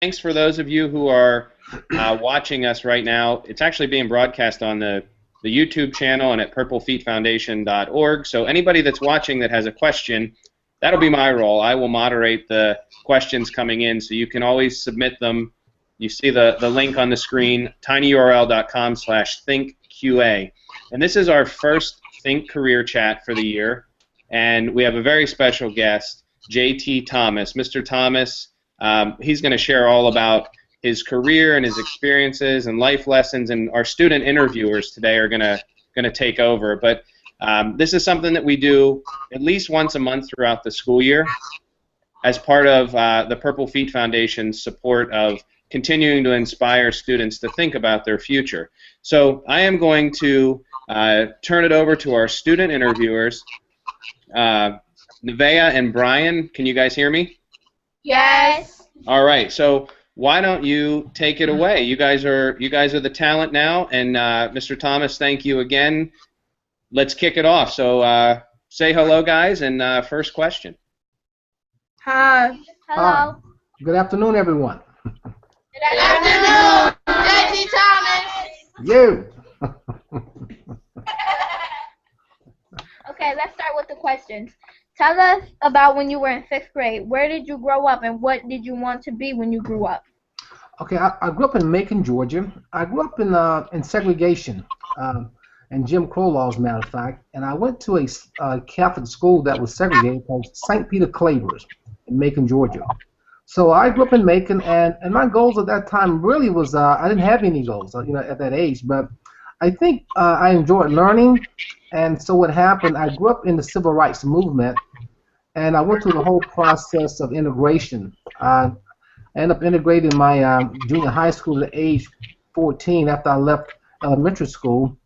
Thanks for those of you who are watching us right now. It's actually being broadcast on the YouTube channel and at purplefeetfoundation.org. So anybody that's watching that has a question, that'll be my role. I will moderate the questions coming in, so you can always submit them. You see the link on the screen, tinyurl.com/thincqa. And this is our first Think Career Chat for the year, and we have a very special guest, J.T. Thomas. Mr. Thomas, he's going to share all about his career and his experiences and life lessons, and our student interviewers today are going to take over. But this is something that we do at least once a month throughout the school year as part of the Purple Feet Foundation's support of continuing to inspire students to think about their future. So I am going to turn it over to our student interviewers. Nevaeh and Brian, can you guys hear me? Yes. All right. So why don't you take it away? You guys are the talent now, and Mr. Thomas, thank you again. Let's kick it off. So say hello, guys, and first question. Hi. Hello. Good afternoon, everyone. Good afternoon, J.T. Thomas. You. Okay, let's start with the questions. Tell us about when you were in 6th grade. Where did you grow up, and what did you want to be when you grew up? Okay, I grew up in Macon, Georgia. I grew up in segregation and Jim Crow laws, as a matter of fact. And I went to a Catholic school that was segregated called St. Peter Clavers in Macon, Georgia. So I grew up in Macon, and my goals at that time really was I didn't have any goals, at that age. But I think I enjoyed learning, and so what happened, I grew up in the civil rights movement, and I went through the whole process of integration. I ended up integrating my junior high school at age 14 after I left elementary school.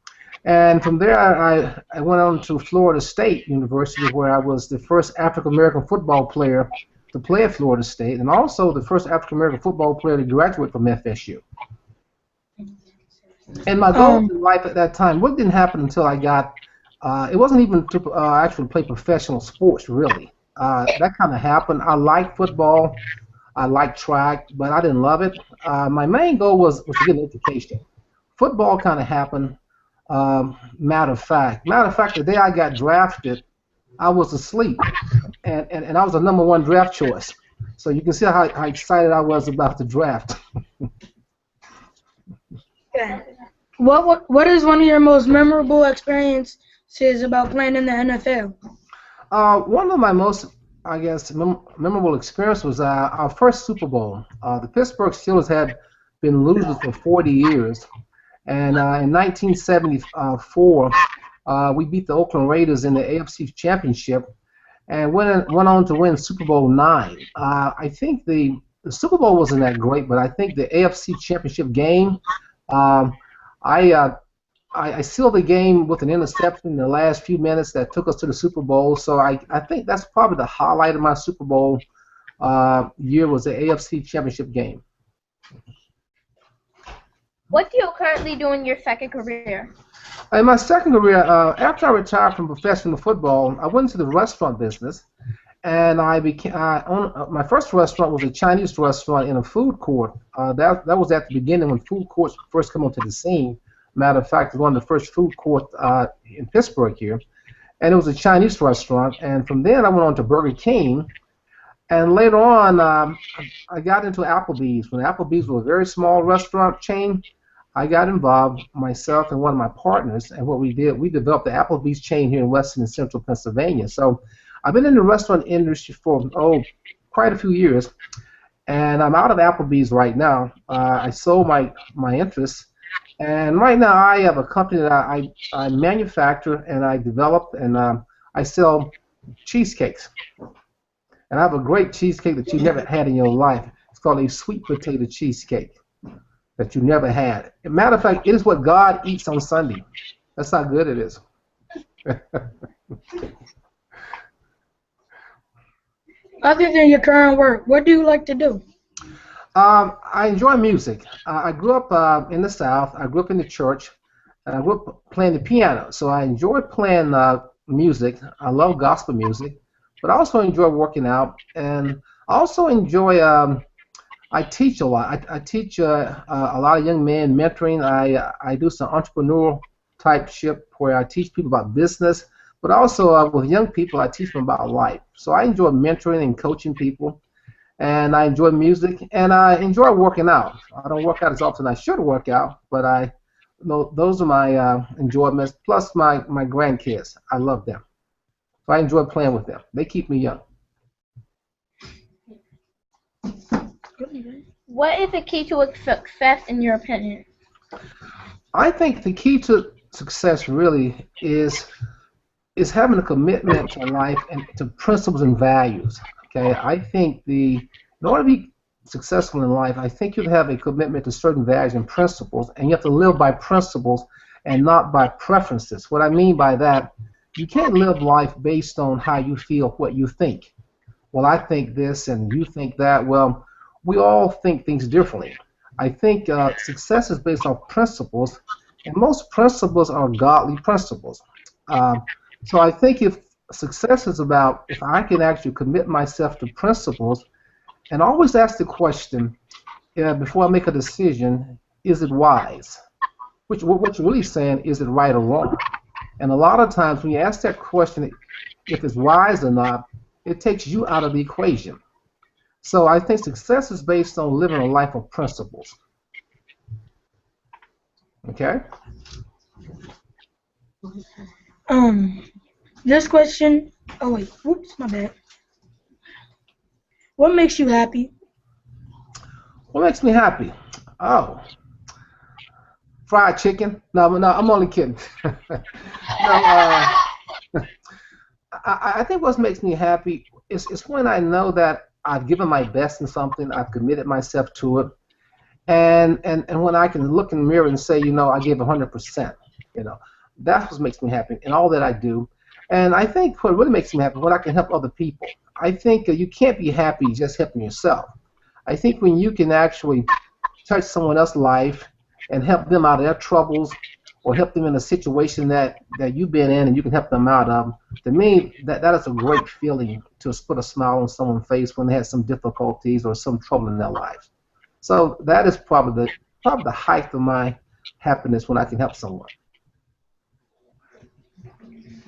And from there, I went on to Florida State University, where I was the first African-American football player to play at Florida State, and also the first African-American football player to graduate from FSU. And my goals in life at that time, what didn't happen until I got, it wasn't even to actually play professional sports, really. That kind of happened. I liked football, I liked track, but I didn't love it. My main goal was to get an education. Football kind of happened, matter of fact. The day I got drafted, I was asleep, and I was the #1 draft choice. So you can see how excited I was about the draft. What is one of your most memorable experiences about playing in the NFL? One of my most, I guess, memorable experience was our first Super Bowl. The Pittsburgh Steelers had been losers for 40 years, and in 1974, we beat the Oakland Raiders in the AFC Championship and went on to win Super Bowl IX. I think the Super Bowl wasn't that great, but I think the AFC Championship game, I sealed the game with an interception in the last few minutes that took us to the Super Bowl. So I think that's probably the highlight of my Super Bowl year was the AFC Championship game. What do you currently do in your second career? In my second career, after I retired from professional football, I went into the restaurant business, and my first restaurant was a Chinese restaurant in a food court. That was at the beginning when food courts first came onto the scene. Matter of fact, it was one of the first food courts in Pittsburgh here, and it was a Chinese restaurant. And from then, I went on to Burger King, and later on, I got into Applebee's. When Applebee's was a very small restaurant chain, I got involved, myself and one of my partners, and what we did, we developed the Applebee's chain here in Western and Central Pennsylvania. So I've been in the restaurant industry for, quite a few years, and I'm out of Applebee's right now. I sold my interests, and right now I have a company that I manufacture and I develop, and I sell cheesecakes. And I have a great cheesecake that you've never had in your life. It's called a sweet potato cheesecake that you never had. As a matter of fact, it is what God eats on Sunday. That's how good it is. Other than your current work, what do you like to do? I enjoy music. I grew up in the South. I grew up in the church, and I grew up playing the piano. So I enjoy playing music. I love gospel music, but I also enjoy working out, and I also enjoy I teach a lot. I teach a lot of young men mentoring. I do some entrepreneurial type ship where I teach people about business, but also with young people I teach them about life. So I enjoy mentoring and coaching people, and I enjoy music, and I enjoy working out. I don't work out as often as I should work out, but those are my enjoyments. Plus my grandkids, I love them. So I enjoy playing with them. They keep me young. What is the key to a success in your opinion? I think the key to success really is having a commitment to life and to principles and values. Okay, I think in order to be successful in life, I think you have a commitment to certain values and principles, and you have to live by principles and not by preferences. What I mean by that, you can't live life based on how you feel, what you think. Well, I think this and you think that. Well, we all think things differently. I think success is based on principles, and most principles are godly principles. So I think if success is about if I can actually commit myself to principles and always ask the question before I make a decision, is it wise? What you're really saying, is it right or wrong? And a lot of times when you ask that question, if it's wise or not, it takes you out of the equation. So I think success is based on living a life of principles. Okay? This question. Oh wait, whoops, my bad. What makes you happy? What makes me happy? Oh, fried chicken. No, I'm only kidding. I think what makes me happy is when I know that I've given my best in something, I've committed myself to it, and when I can look in the mirror and say, I gave 100%. That's what makes me happy in all that I do. And I think what really makes me happy is when I can help other people. I think you can't be happy just helping yourself. I think when you can actually touch someone else's life and help them out of their troubles or help them in a situation that you've been in and you can help them out of, to me, that is a great feeling to put a smile on someone's face when they have some difficulties or some trouble in their lives. So that is probably the height of my happiness when I can help someone.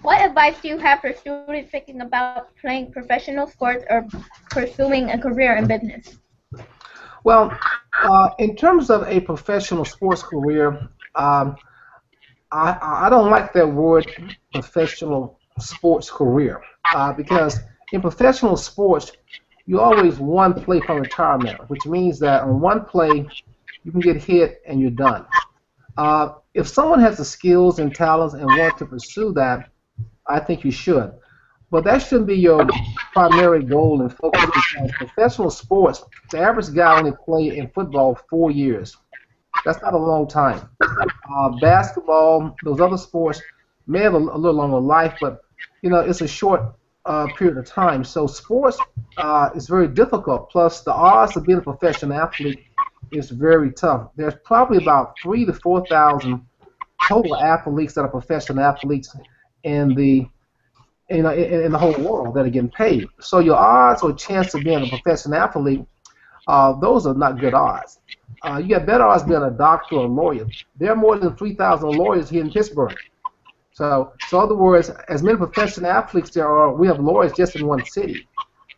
What advice do you have for students thinking about playing professional sports or pursuing a career in business? Well, in terms of a professional sports career, I don't like that word professional sports career because in professional sports, you always one play from retirement, which means that on one play, you can get hit and you're done. If someone has the skills and talents and want to pursue that, I think you should. But that shouldn't be your primary goal and focus because professional sports, the average guy only play in football 4 years. That's not a long time. Basketball, those other sports may have a little longer life, but it's a short period of time. So sports is very difficult. Plus, the odds of being a professional athlete is very tough. There's probably about 3,000 to 4,000 total athletes that are professional athletes in the whole world that are getting paid. So your odds or chance of being a professional athlete, those are not good odds. You got better odds being a doctor or a lawyer. There are more than 3,000 lawyers here in Pittsburgh. So in other words, as many professional athletes there are, we have lawyers just in one city.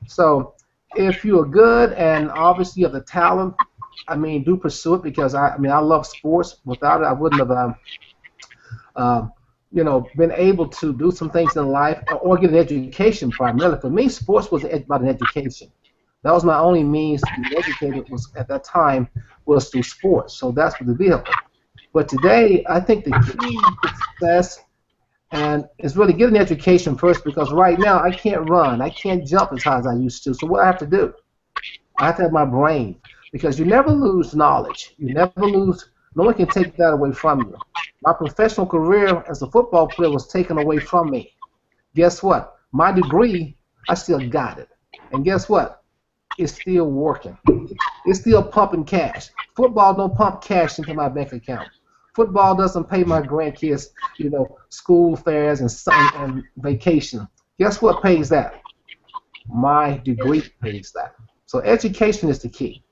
So if you are good and obviously you have the talent, do pursue it because I love sports. Without it, I wouldn't have been able to do some things in life or get an education primarily. For me, sports was about an education. That was my only means to be educated was at that time was through sports. So that's what the vehicle. But today, I think the key to success is really get an education first because right now I can't run, I can't jump as high as I used to. So what I have to do? I have to have my brain because you never lose knowledge. You never lose. No one can take that away from you. My professional career as a football player was taken away from me. Guess what? My degree, I still got it. And guess what? It's still working. It's still pumping cash. Football don't pump cash into my bank account. Football doesn't pay my grandkids, school fares and vacation. Guess what pays that? My degree pays that. So education is the key.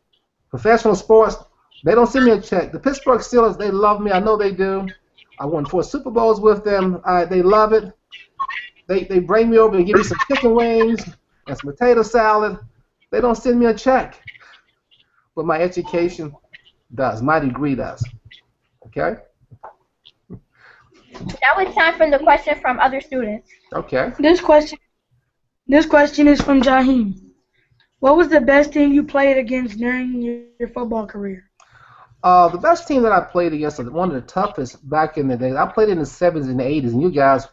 Professional sports, they don't send me a check. The Pittsburgh Steelers, they love me. I know they do. I won 4 Super Bowls with them. They love it. They bring me over and give me some chicken wings and some potato salad. They don't send me a check. But my education does. My degree does. Okay? Now it's time for the question from other students. Okay. This question is from Jaheem. What was the best team you played against during your football career? The best team that I played against, one of the toughest back in the day, I played in the 70s and the 80s, and you guys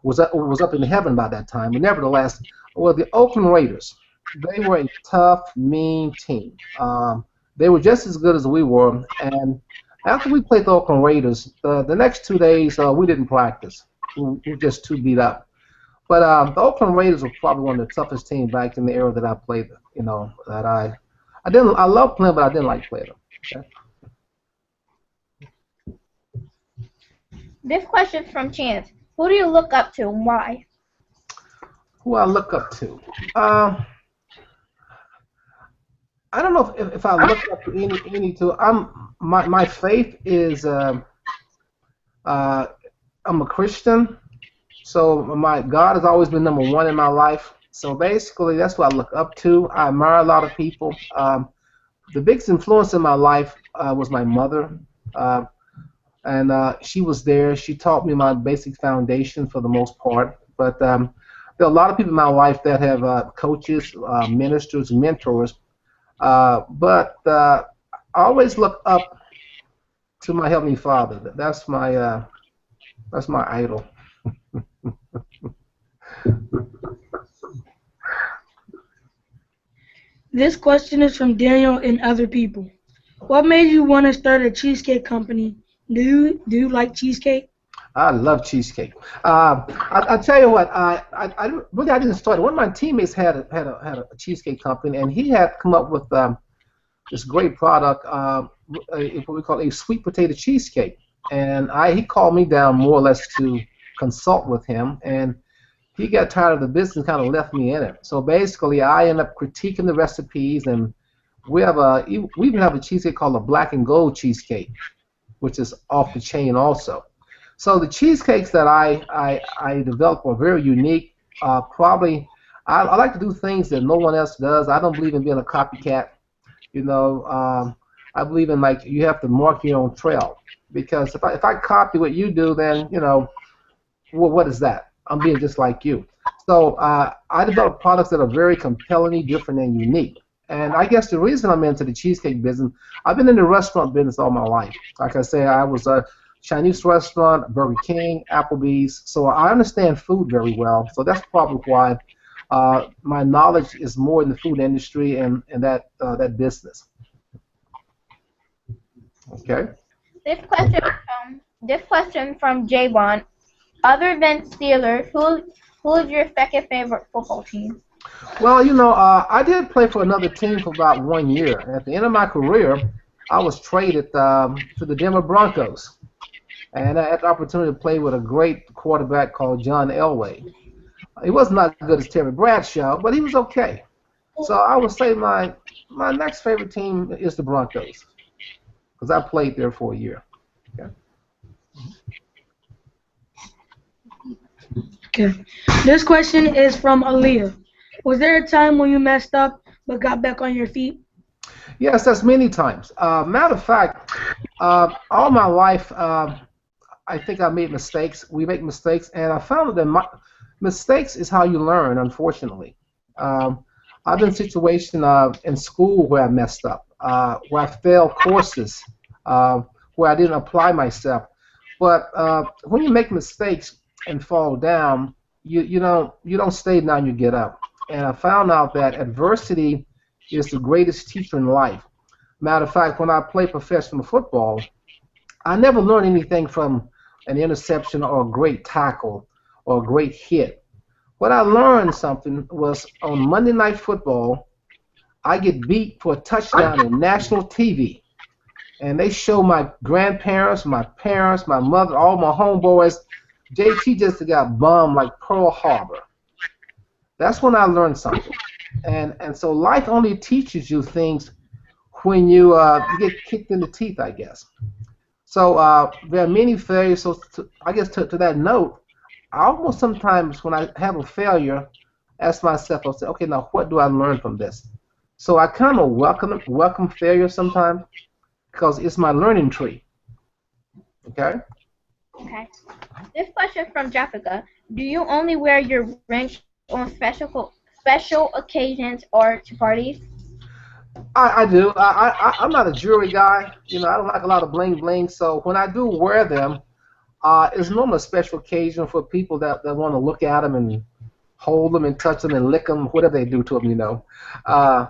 was up in heaven by that time. But nevertheless, well, the Oakland Raiders, they were a tough, mean team. They were just as good as we were, and after we played the Oakland Raiders, the next 2 days we didn't practice. We were just too beat up. But the Oakland Raiders were probably one of the toughest teams back in the era that I played. You know, that I love playing, but I didn't like playing them. Okay? This question's from Chance. Who do you look up to and why? Who I look up to? I don't know if I look up to any two. My faith is I'm a Christian, so my God has always been number one in my life. So basically, that's what I look up to. I admire a lot of people. The biggest influence in my life was my mother. And she was there. She taught me my basic foundation for the most part. But there are a lot of people in my life that have coaches, ministers, mentors. But I always look up to my Heavenly Father. That's my idol. This question is from Daniel and other people. What made you want to start a cheesecake company? Do you like cheesecake? I love cheesecake. I tell you what, I didn't start it. One of my teammates had a cheesecake company, and he had come up with this great product, what we call a sweet potato cheesecake. And he called me down more or less to consult with him, and he got tired of the business and kind of left me in it. So basically, I ended up critiquing the recipes, and we even have a cheesecake called a black and gold cheesecake, which is off the chain also. So the cheesecakes that I develop are very unique. Probably, I like to do things that no one else does. I don't believe in being a copycat. You know, I believe in, like, you have to mark your own trail. Because if I copy what you do, then, you know, well, what is that? I'm being just like you. So I develop products that are very compellingly different and unique. And I guess the reason I'm into the cheesecake business, I've been in the restaurant business all my life. Like I say, I was a Chinese restaurant, Burger King, Applebee's. So I understand food very well. So that's probably why my knowledge is more in the food industry and that business. Okay. This question from Javon. Other than Steelers, who is your second favorite football team? Well, you know, I did play for another team for about 1 year. At the end of my career, I was traded to the Denver Broncos. And I had the opportunity to play with a great quarterback called John Elway. He was not as good as Terry Bradshaw, but he was okay. So I would say my next favorite team is the Broncos, because I played there for a year. Okay. Okay. This question is from Aaliyah. Was there a time when you messed up but got back on your feet? Yes, that's many times. Matter of fact, all my life, I think I made mistakes. We make mistakes, and I found that mistakes is how you learn, unfortunately. I've been in situations in school where I messed up, where I failed courses, where I didn't apply myself. But when you make mistakes and fall down, you don't stay down, you get up. And I found out that adversity is the greatest teacher in life. Matter of fact, when I played professional football, I never learned anything from an interception or a great tackle or a great hit. What I learned something was on Monday Night Football, I get beat for a touchdown on national TV. And they show my grandparents, my parents, my mother, all my homeboys, JT just got bombed like Pearl Harbor. That's when I learned something. And so life only teaches you things when you get kicked in the teeth, I guess. So there are many failures. So I guess to that note, I almost sometimes when I have a failure, ask myself, I'll say, okay, now what do I learn from this? So I kind of welcome failure sometimes because it's my learning tree. Okay. Okay. This question from Jessica: do you only wear your rings on special occasions or to parties? I do. I'm not a jewelry guy. You know, I don't like a lot of bling bling. So when I do wear them, it's normally a special occasion for people that want to look at them and hold them and touch them and lick them, whatever they do to them, you know. Uh,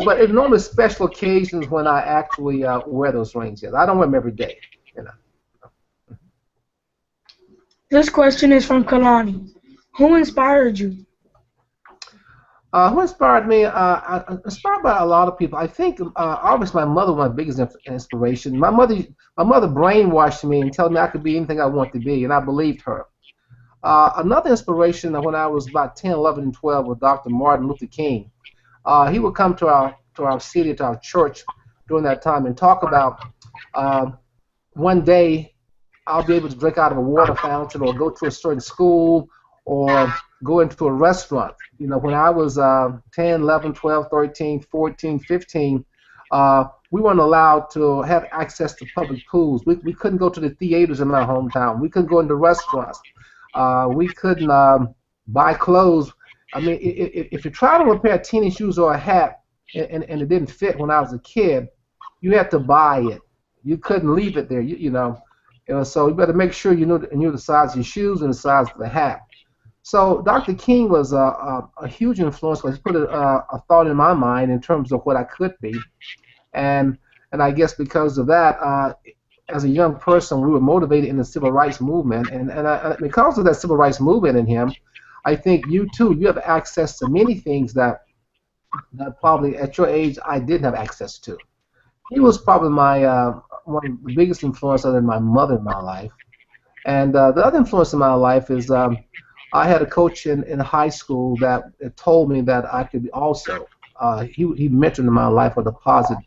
but it's normally special occasions when I actually wear those rings. Yes, I don't wear them every day. You know. This question is from Kalani. Who inspired you? Who inspired me? I'm inspired by a lot of people. I think obviously my mother was my biggest inspiration. My mother brainwashed me and told me I could be anything I want to be, and I believed her. Another inspiration when I was about 10, 11, and 12 was Dr. Martin Luther King. He would come to our city, to our church during that time and talk about one day I'll be able to drink out of a water fountain or go to a certain school or go into a restaurant. You know, when I was 10, 11, 12, 13, 14, 15, we weren't allowed to have access to public pools. We couldn't go to the theaters in my hometown. We couldn't go into restaurants. We couldn't buy clothes. I mean, if you try to repair tennis shoes or a hat and it didn't fit when I was a kid, you had to buy it. You couldn't leave it there, you know. So you better make sure you knew the size of your shoes and the size of the hat. So Dr. King was a huge influence because he put a thought in my mind in terms of what I could be, and I guess because of that, as a young person, we were motivated in the civil rights movement, and because of that civil rights movement in him, I think you too, you have access to many things that probably at your age I didn't have access to. He was probably my one of the biggest influence other than my mother in my life. And the other influence in my life is I had a coach in high school that told me that I could also. He mentioned in my life a deposit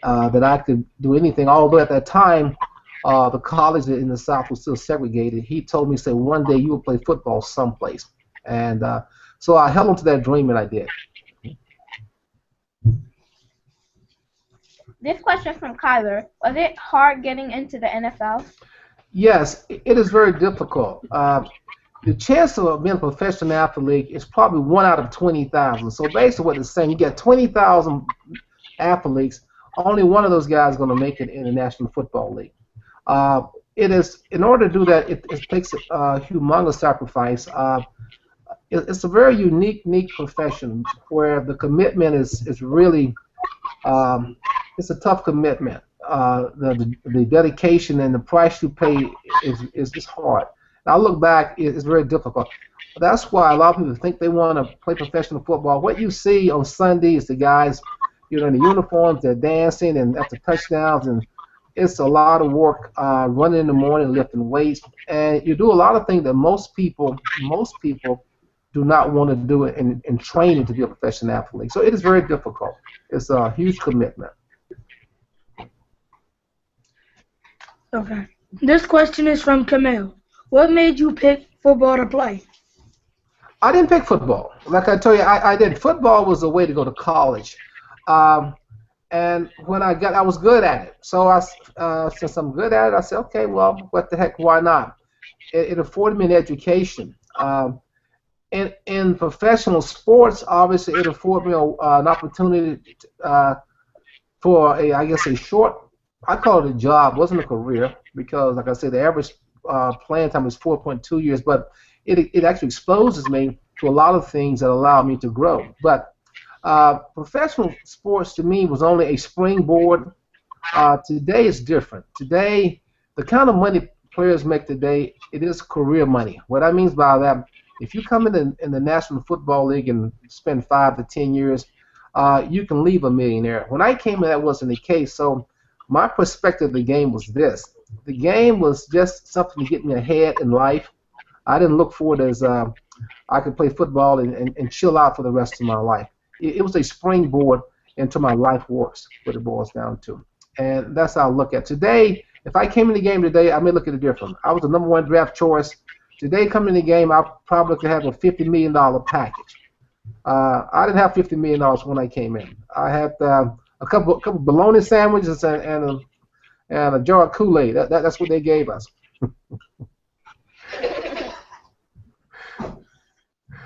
that I could do anything. Although at that time the college in the South was still segregated, he told me, say, one day you will play football someplace. And so I held on to that dream, and I did. This question from Kyler: was it hard getting into the NFL? Yes, it is very difficult. The chance of being a professional athlete is probably 1 out of 20,000. So basically what it's saying, you get 20,000 athletes, only one of those guys is going to make it in the National Football League. It is, in order to do that, it takes a humongous sacrifice. It's a very unique profession where the commitment is really, it's a tough commitment. The dedication and the price you pay is hard. I look back, it's very difficult. That's why a lot of people think they want to play professional football. What you see on Sunday is the guys, you know, in the uniforms, they're dancing and after touchdowns, and it's a lot of work, running in the morning, lifting weights, and you do a lot of things that most people do not want to do in training to be a professional athlete. So it is very difficult. It's a huge commitment. Okay. This question is from Camille. What made you pick football to play? I didn't pick football. Like I told you, I did. Football was a way to go to college. And when I was good at it. So since I'm good at it, I said, okay, well, what the heck, why not? It afforded me an education. In professional sports, obviously, it afforded me an opportunity for a short, I call it a job. It wasn't a career because, like I said, the average playing time is 4.2 years, but it actually exposes me to a lot of things that allow me to grow. But professional sports to me was only a springboard. Today is different. Today, the kind of money players make today, it is career money. What I mean by that, if you come in the National Football League and spend 5 to 10 years, you can leave a millionaire. When I came in, that wasn't the case. So my perspective of the game was this. The game was just something to get me ahead in life. I didn't look for it as I could play football and chill out for the rest of my life. It was a springboard, into my life works, what it boils down to. And that's how I look at it. Today. If I came in the game today, I may look at it different. I was the #1 draft choice. Today, coming in the game, I probably could have a $50 million package. I didn't have $50 million when I came in. I had a couple bologna sandwiches and a jar of Kool-Aid. That's what they gave us.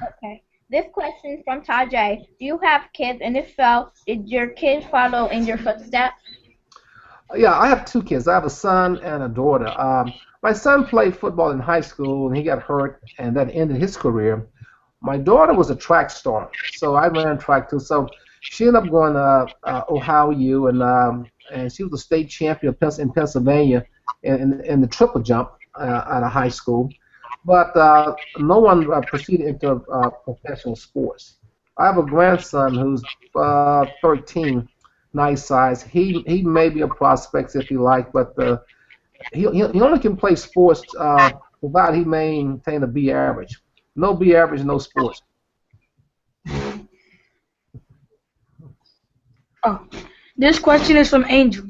Okay. This question from Tajay. Do you have kids? And if so, did your kids follow in your footsteps? Yeah, I have 2 kids. I have a son and a daughter. My son played football in high school, and he got hurt, and that ended his career. My daughter was a track star, so I ran track too. So she ended up going to Ohio U, and she was a state champion in Pennsylvania in the triple jump out of high school. But no one proceeded into professional sports. I have a grandson who's 13. Nice size. He may be a prospect if you like, but he only can play sports provided he maintain a B average. No B average, no sports. Oh, this question is from Angel.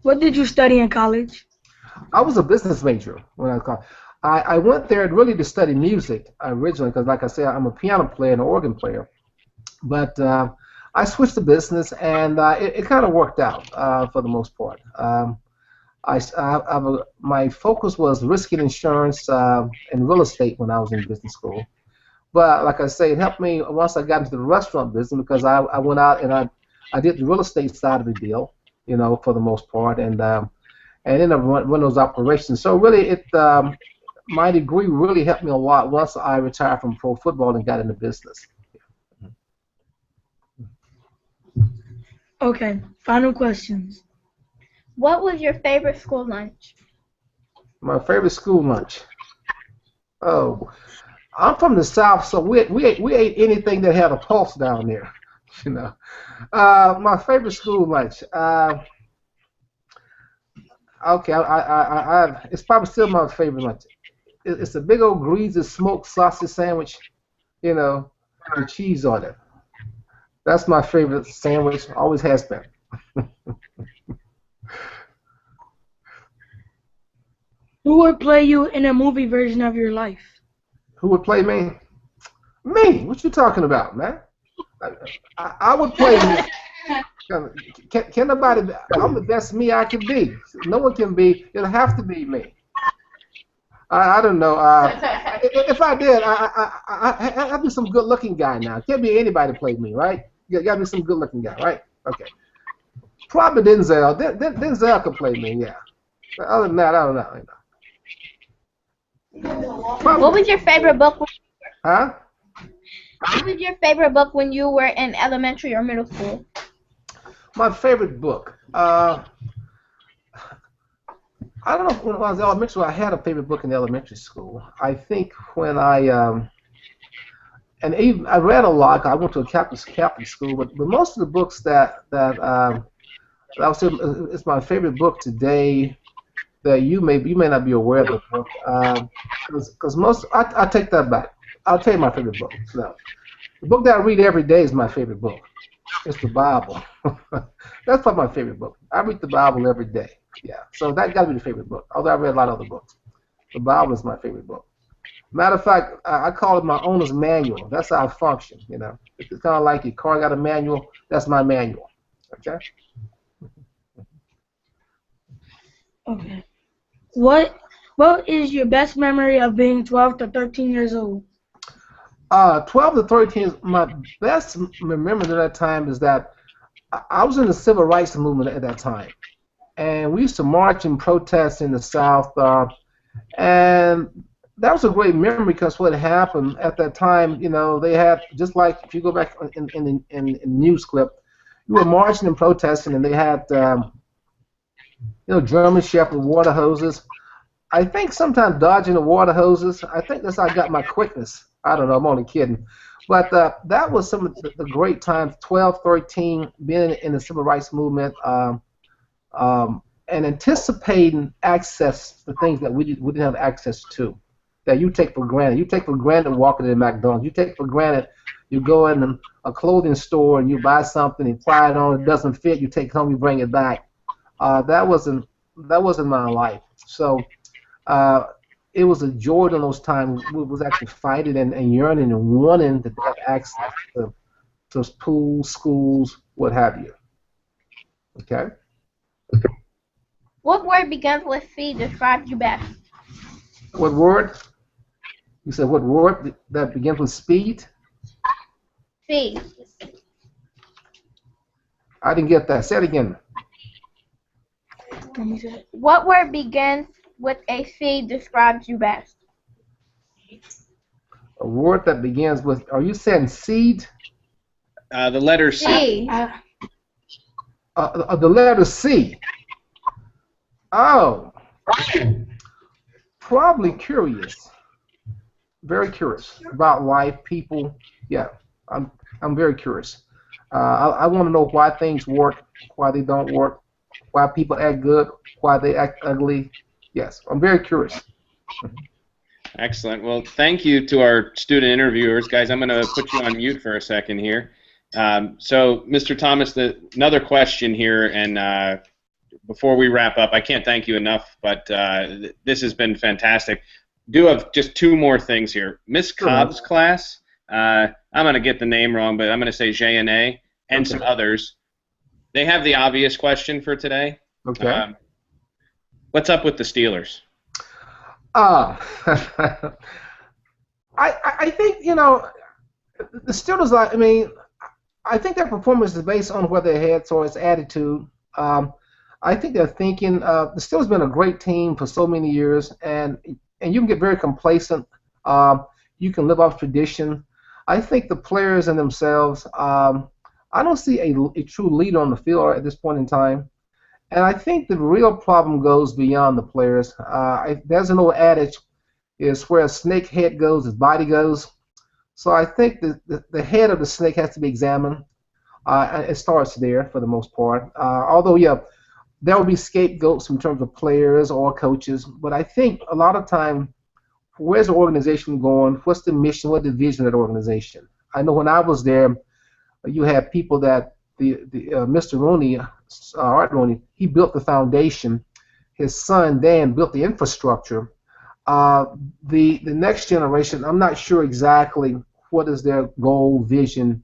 What did you study in college? I was a business major when I was college. I went there really to study music originally because, like I said, I'm a piano player and an organ player. But I switched to business, and it kind of worked out for the most part. My focus was risk and insurance and real estate when I was in business school. But like I say, it helped me once I got into the restaurant business because I went out and I did the real estate side of the deal, for the most part, and ended up running those operations. So really, my degree really helped me a lot once I retired from pro football and got into business. Okay, final questions. What was your favorite school lunch? My favorite school lunch. Oh, I'm from the South, so we ate anything that had a pulse down there. My favorite school lunch. Okay, it's probably still my favorite lunch. It's a big old greasy smoked sausage sandwich, with cheese on it. That's my favorite sandwich. Always has been. Who would play you in a movie version of your life? Who would play me? Me? What you talking about, man? I would play me. Can nobody? I'm the best me I can be. No one can be. It'll have to be me. I don't know. If I did, I'd be some good-looking guy now. It can't be anybody to play me, right? You gotta be some good-looking guy, right? Okay. Probably Denzel. Denzel could play me, yeah. But other than that, I don't know. What was your favorite book? Huh? What was your favorite book when you were in elementary or middle school? My favorite book. I don't know when I was elementary. I had a favorite book in elementary school. I think when and even I read a lot. I went to a Catholic school, but most of the books that I would say is my favorite book today. That you may not be aware of the book, because I take that back. I'll tell you my favorite book. So, the book that I read every day is my favorite book. It's the Bible. That's probably my favorite book. I read the Bible every day. Yeah, so that got to be the favorite book. Although I read a lot of other books, the Bible is my favorite book. Matter of fact, I call it my owner's manual. That's how I function. It's kind of like your car got a manual. That's my manual. Okay. Okay. What is your best memory of being 12 to 13 years old? 12 to 13 is my best memory at that time is that I was in the civil rights movement at that time. And we used to march and protest in the South. And that was a great memory because what happened at that time, they had, just like if you go back in the news clip, you were marching and protesting and they had, German Shepherd water hoses. I think sometimes dodging the water hoses, I think that's how I got my quickness. I don't know, I'm only kidding. But that was some of the great times, 12, 13, being in the civil rights movement, and anticipating access to things that we didn't have access to, that you take for granted. You take for granted walking in McDonald's. You take for granted, You go in a clothing store and you buy something, you try it on, it doesn't fit, you take it home, you bring it back. That wasn't my life. So it was a joy in those times. We was actually fighting and yearning and wanting to have access to pools, schools, what have you. Okay. What word begins with C describes you best? What word? You said what word that begins with speed? C. I didn't get that. Say it again. What word begins with a C describes you best? A word that begins with, are you saying seed? The letter C. C. The letter C. Oh. Probably curious. Very curious about life, people. Yeah, I'm very curious. I want to know why things work, why they don't work, why people act good, why they act ugly. Yes, I'm very curious. Excellent. Well, thank you to our student interviewers. Guys, I'm going to put you on mute for a second here. So, Mr. Thomas, another question here, and before we wrap up, I can't thank you enough, but this has been fantastic. Do have just two more things here. Miss Cobb's class, I'm going to get the name wrong, but I'm going to say J&A and some others. They have the obvious question for today. Okay. What's up with the Steelers? I think, the Steelers, I mean, I think their performance is based on where their heads or its attitude. I think they're thinking, the Steelers have been a great team for so many years, and you can get very complacent. You can live off tradition. I think the players in themselves, I don't see a true leader on the field at this point in time. And I think the real problem goes beyond the players. There's an old adage, is where a snake head goes, his body goes. So I think the head of the snake has to be examined. And it starts there for the most part. Although, yeah, there will be scapegoats in terms of players or coaches. But I think a lot of time, where's the organization going? What's the mission? What's the vision of the organization? I know when I was there, you had people that Mr. Rooney, Art Rooney, he built the foundation. His son Dan built the infrastructure. The next generation, I'm not sure exactly what is their goal, vision,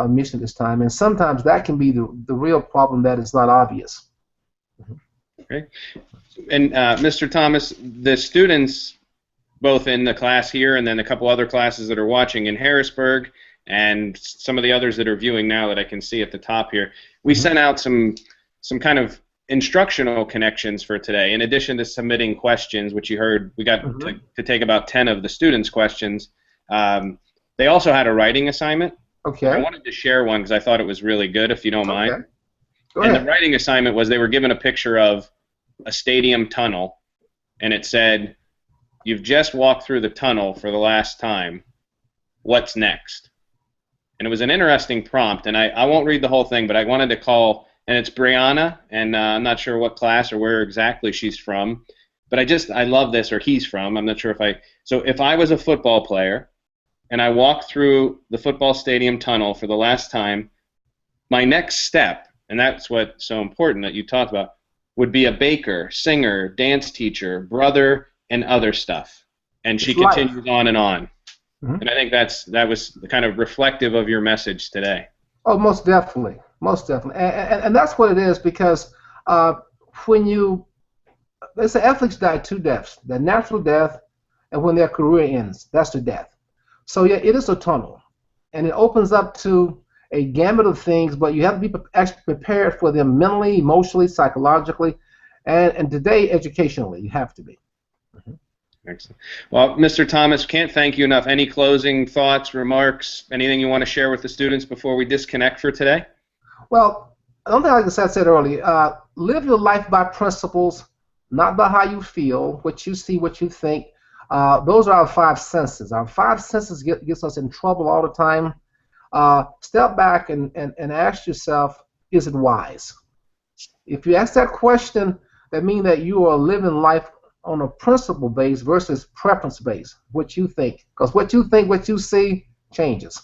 mission this time, and sometimes that can be the real problem that is not obvious. Okay. And Mr. Thomas, the students, both in the class here and then a couple other classes that are watching in Harrisburg, and some of the others that are viewing now that I can see at the top here, we sent out some kind of instructional connections for today. In addition to submitting questions, which you heard, we got to take about 10 of the students' questions. They also had a writing assignment. Okay. I wanted to share one because I thought it was really good, if you don't mind. Go and ahead. the writing assignment was they were given a picture of a stadium tunnel, and it said, "You've just walked through the tunnel for the last time. What's next?" And it was an interesting prompt, and I won't read the whole thing, but I wanted to call, and it's Brianna, and I'm not sure what class or where exactly she's from, but I love this, or he's from. I'm not sure so if I was a football player and I walked through the football stadium tunnel for the last time, my next step, and that's what's so important that you talked about, would be a baker, singer, dance teacher, brother, and other stuff. And she continues on and on. And I think that was kind of reflective of your message today. Oh, most definitely, and that's what it is, because they say athletes die two deaths: the natural death, and when their career ends, that's the death. So yeah, it is a tunnel, and it opens up to a gamut of things, but you have to be actually prepared for them mentally, emotionally, psychologically, and today educationally, you have to be. Excellent. Well, Mr. Thomas, can't thank you enough. Any closing thoughts, remarks, anything you want to share with the students before we disconnect for today? Well, I don't think, like I said earlier, live your life by principles, not by how you feel, what you see, what you think. Those are our five senses. Our five senses gets us in trouble all the time. Step back and ask yourself, is it wise? If you ask that question, that means that you are living life on a principle base versus preference base, what you think. Because what you think, what you see, changes.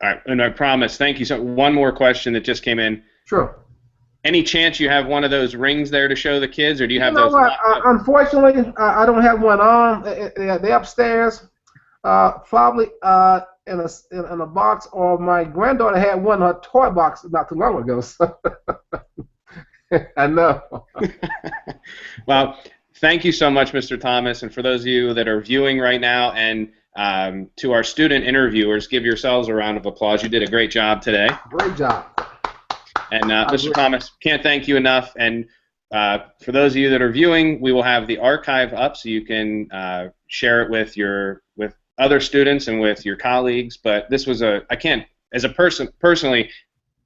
All right, and I promise. Thank you. So one more question that just came in. Sure. Any chance you have one of those rings there to show the kids, or do you have You know those? what? Unfortunately, I don't have one on. They're upstairs, probably in a box. Or my granddaughter had one in her toy box not too long ago. So I know. Well, thank you so much, Mr. Thomas, and for those of you that are viewing right now, and to our student interviewers, give yourselves a round of applause. You did a great job today. Great job. And Mr. Thomas, can't thank you enough. And for those of you that are viewing, we will have the archive up so you can share it with other students and with your colleagues. But this was personally,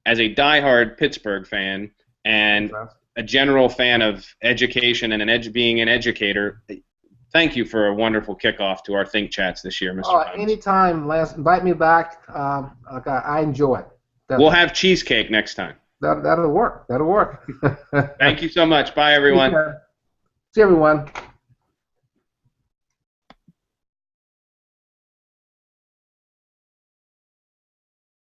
as a diehard Pittsburgh fan and a general fan of education and being an educator, thank you for a wonderful kickoff to our Think Chats this year, Mr. Thomas. Anytime, Lance. Invite me back. I enjoy it. We'll have cheesecake next time. That'll work. That'll work. Thank you so much. Bye, everyone. See everyone.